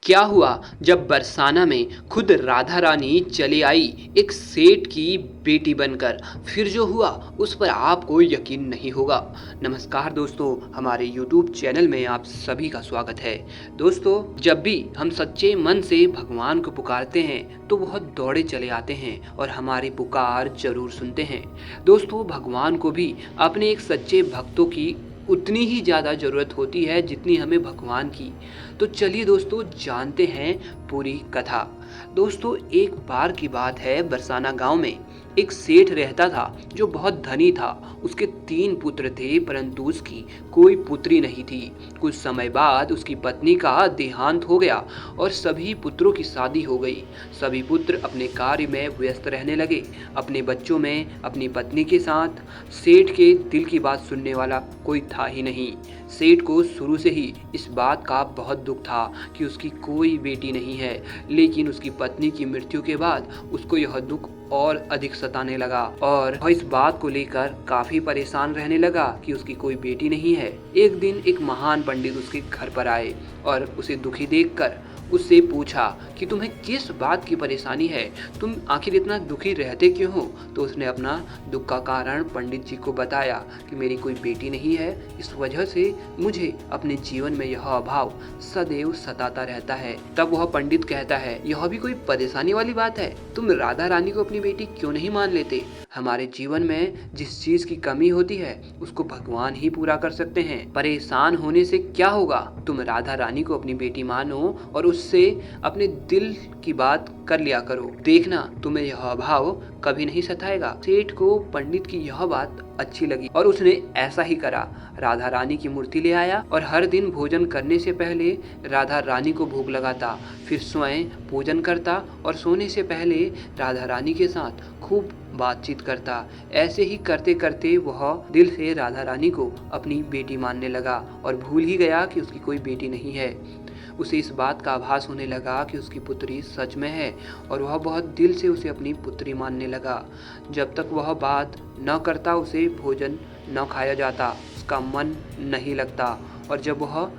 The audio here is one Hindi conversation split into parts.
क्या हुआ जब बरसाना में खुद राधा रानी चली आई एक सेठ की बेटी बनकर। फिर जो हुआ उस पर आपको यकीन नहीं होगा। नमस्कार दोस्तों, हमारे YouTube चैनल में आप सभी का स्वागत है। दोस्तों, जब भी हम सच्चे मन से भगवान को पुकारते हैं तो वह दौड़े चले आते हैं और हमारी पुकार जरूर सुनते हैं। दोस्तों, भगवान को भी अपने एक सच्चे भक्तों की उतनी ही ज़्यादा ज़रूरत होती है जितनी हमें भगवान की। तो चलिए दोस्तों, जानते हैं पूरी कथा। दोस्तों, एक बार की बात है, बरसाना गांव में एक सेठ रहता था जो बहुत धनी था। उसके 3 पुत्र थे परंतु उसकी कोई पुत्री नहीं थी। कुछ समय बाद उसकी पत्नी का देहांत हो गया और सभी पुत्रों की शादी हो गई। सभी पुत्र अपने कार्य में व्यस्त रहने लगे, अपने बच्चों में, अपनी पत्नी के साथ। सेठ के दिल की बात सुनने वाला कोई था ही नहीं। सेठ को शुरू से ही इस बात का बहुत दुख था कि उसकी कोई बेटी नहीं है, लेकिन उसकी पत्नी की मृत्यु के बाद उसको यह दुख और अधिक सताने लगा और वह इस बात को लेकर काफी परेशान रहने लगा कि उसकी कोई बेटी नहीं है। एक दिन एक महान पंडित उसके घर पर आए और उसे दुखी देखकर उससे पूछा कि तुम्हें किस बात की परेशानी है, तुम आखिर इतना दुखी रहते क्यों हो। तो उसने अपना दुख का कारण पंडित जी को बताया कि मेरी कोई बेटी नहीं है, इस वजह से मुझे अपने जीवन में यह अभाव सदैव सताता रहता है। तब वह पंडित कहता है, यह भी कोई परेशानी वाली बात है, तुम राधा रानी को अपनी बेटी क्यों नहीं मान लेते। हमारे जीवन में जिस चीज की कमी होती है उसको भगवान ही पूरा कर सकते हैं। परेशान होने से क्या होगा, तुम राधा रानी को अपनी बेटी मानो और उससे अपने दिल की बात कर लिया करो, देखना तुम्हें यह अभाव कभी नहीं सताएगा। सेठ को पंडित की यह बात अच्छी लगी और उसने ऐसा ही करा। राधा रानी की मूर्ति ले आया और हर दिन भोजन करने से पहले राधा रानी को भोग लगाता, फिर स्वयं भोजन करता और सोने से पहले राधा रानी के साथ खूब बातचीत करता। ऐसे ही करते करते वह दिल से राधा रानी को अपनी बेटी मानने लगा और भूल ही गया कि उसकी कोई बेटी नहीं है। उसे इस बात का आभास होने लगा कि उसकी पुत्री सच में है और वह बहुत दिल से उसे अपनी पुत्री मानने लगा। जब तक वह बात न करता उसे भोजन न खाया जाता, उसका मन नहीं लगता और जब वह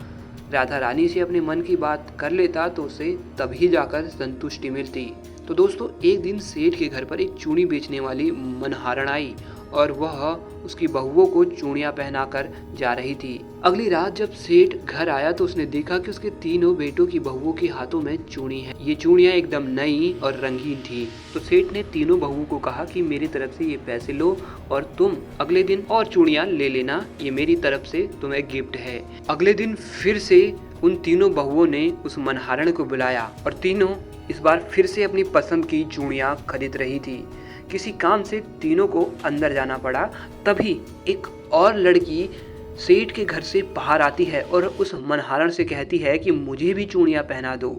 राधा रानी से अपने मन की बात कर लेता तो उसे तभी जाकर संतुष्टि मिलती। तो दोस्तों, एक दिन सेठ के घर पर एक चूड़ी बेचने वाली मनहारन आई और वह उसकी बहुओं को चूड़ियां पहनाकर जा रही थी। अगली रात जब सेठ घर आया तो उसने देखा कि उसके तीनों बेटों की बहुओं के हाथों में चूड़ी है। ये चूड़ियां एकदम नई और रंगीन थी। तो सेठ ने तीनों बहुओं को कहा कि मेरी तरफ से ये पैसे लो और तुम अगले दिन और चूड़ियां ले लेना, ये मेरी तरफ से तुम्हें गिफ्ट है। अगले दिन फिर से उन तीनों बहुओं ने उस मनहारन को बुलाया और तीनों इस बार फिर से अपनी पसंद की चूड़ियां खरीद रही थी। किसी काम से तीनों को अंदर जाना पड़ा, तभी एक और लड़की सेठ के घर से बाहर आती है और उस मनहारन से कहती है कि मुझे भी चूड़ियां पहना दो।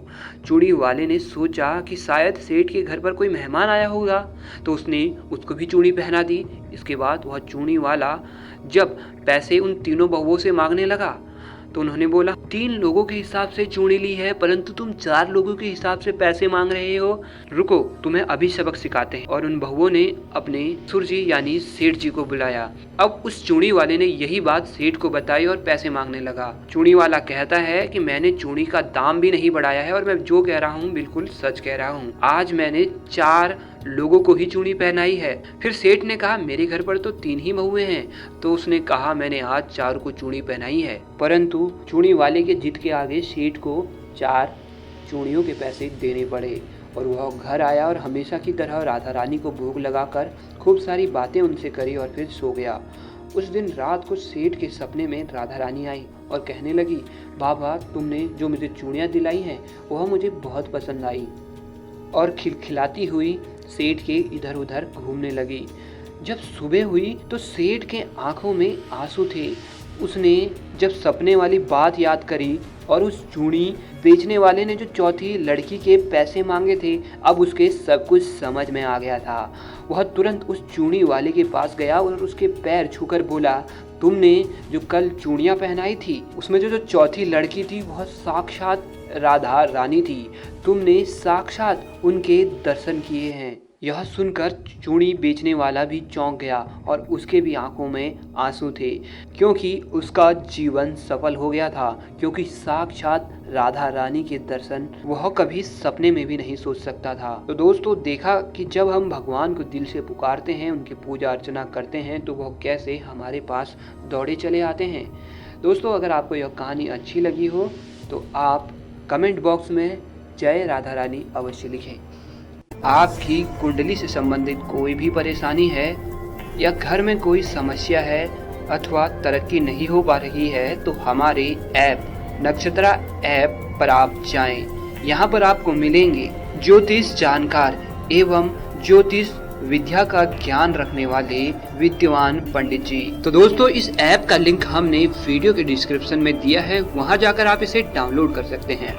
चूड़ी वाले ने सोचा कि शायद सेठ के घर पर कोई मेहमान आया होगा, तो उसने उसको भी चूड़ी पहना दी। इसके बाद वह चूड़ी वाला जब पैसे उन तीनों बहुओं से मांगने लगा तो उन्होंने बोला, 3 लोगों के हिसाब से चूड़ी ली है परंतु तुम 4 लोगों के हिसाब से पैसे मांग रहे हो, रुको तुम्हें अभी सबक सिखाते हैं। और उन बहुओं ने अपने सुरजी यानी सेठ जी को बुलाया। अब उस चूड़ी वाले ने यही बात सेठ को बताई और पैसे मांगने लगा। चूड़ी वाला कहता है कि मैंने चूड़ी का दाम भी नहीं बढ़ाया है और मैं जो कह रहा हूँ बिल्कुल सच कह रहा हूँ। आज मैंने 4 लोगों को ही चूड़ी पहनाई है। फिर सेठ ने कहा, मेरे घर पर तो 3 ही बहुएं हैं। तो उसने कहा, मैंने आज 4 को चूड़ी पहनाई है। परंतु चूड़ी वाले के जिद के आगे सेठ को 4 चूड़ियों के पैसे देने पड़े और वह घर आया और हमेशा की तरह राधा रानी को भोग लगाकर खूब सारी बातें उनसे करी और फिर सो गया। उस दिन रात को सेठ के सपने में राधा रानी आई और कहने लगी, बाबा तुमने जो मुझे चूड़ियाँ दिलाई हैं वह मुझे बहुत पसंद आई। और खिलखिलाती हुई सेठ के इधर उधर घूमने लगी। जब सुबह हुई तो सेठ के आंखों में आंसू थे। उसने जब सपने वाली बात याद करी और उस चूड़ी बेचने वाले ने जो चौथी लड़की के पैसे मांगे थे, अब उसके सब कुछ समझ में आ गया था। वह तुरंत उस चूड़ी वाले के पास गया और उसके पैर छूकर बोला, तुमने जो कल चूड़ियाँ पहनाई थी उसमें जो चौथी लड़की थी वह साक्षात राधा रानी थी। तुमने साक्षात उनके दर्शन किए हैं। यह सुनकर चूड़ी बेचने वाला भी चौंक गया और उसके भी आंखों में आंसू थे, क्योंकि उसका जीवन सफल हो गया था। क्योंकि साक्षात राधा रानी के दर्शन वह कभी सपने में भी नहीं सोच सकता था। तो दोस्तों, देखा कि जब हम भगवान को दिल से पुकारते हैं, उनकी पूजा अर्चना करते हैं, तो वह कैसे हमारे पास दौड़े चले आते हैं। दोस्तों, अगर आपको यह कहानी अच्छी लगी हो तो आप कमेंट बॉक्स में जय राधा रानी अवश्य लिखें। आपकी कुंडली से संबंधित कोई भी परेशानी है या घर में कोई समस्या है अथवा तरक्की नहीं हो पा रही है, तो हमारे ऐप नक्षत्रा ऐप पर आप जाएं। यहाँ पर आपको मिलेंगे ज्योतिष जानकार एवं ज्योतिष विद्या का ज्ञान रखने वाले विद्वान पंडित जी। तो दोस्तों, इस ऐप का लिंक हमने वीडियो के डिस्क्रिप्शन में दिया है, वहां जाकर आप इसे डाउनलोड कर सकते हैं।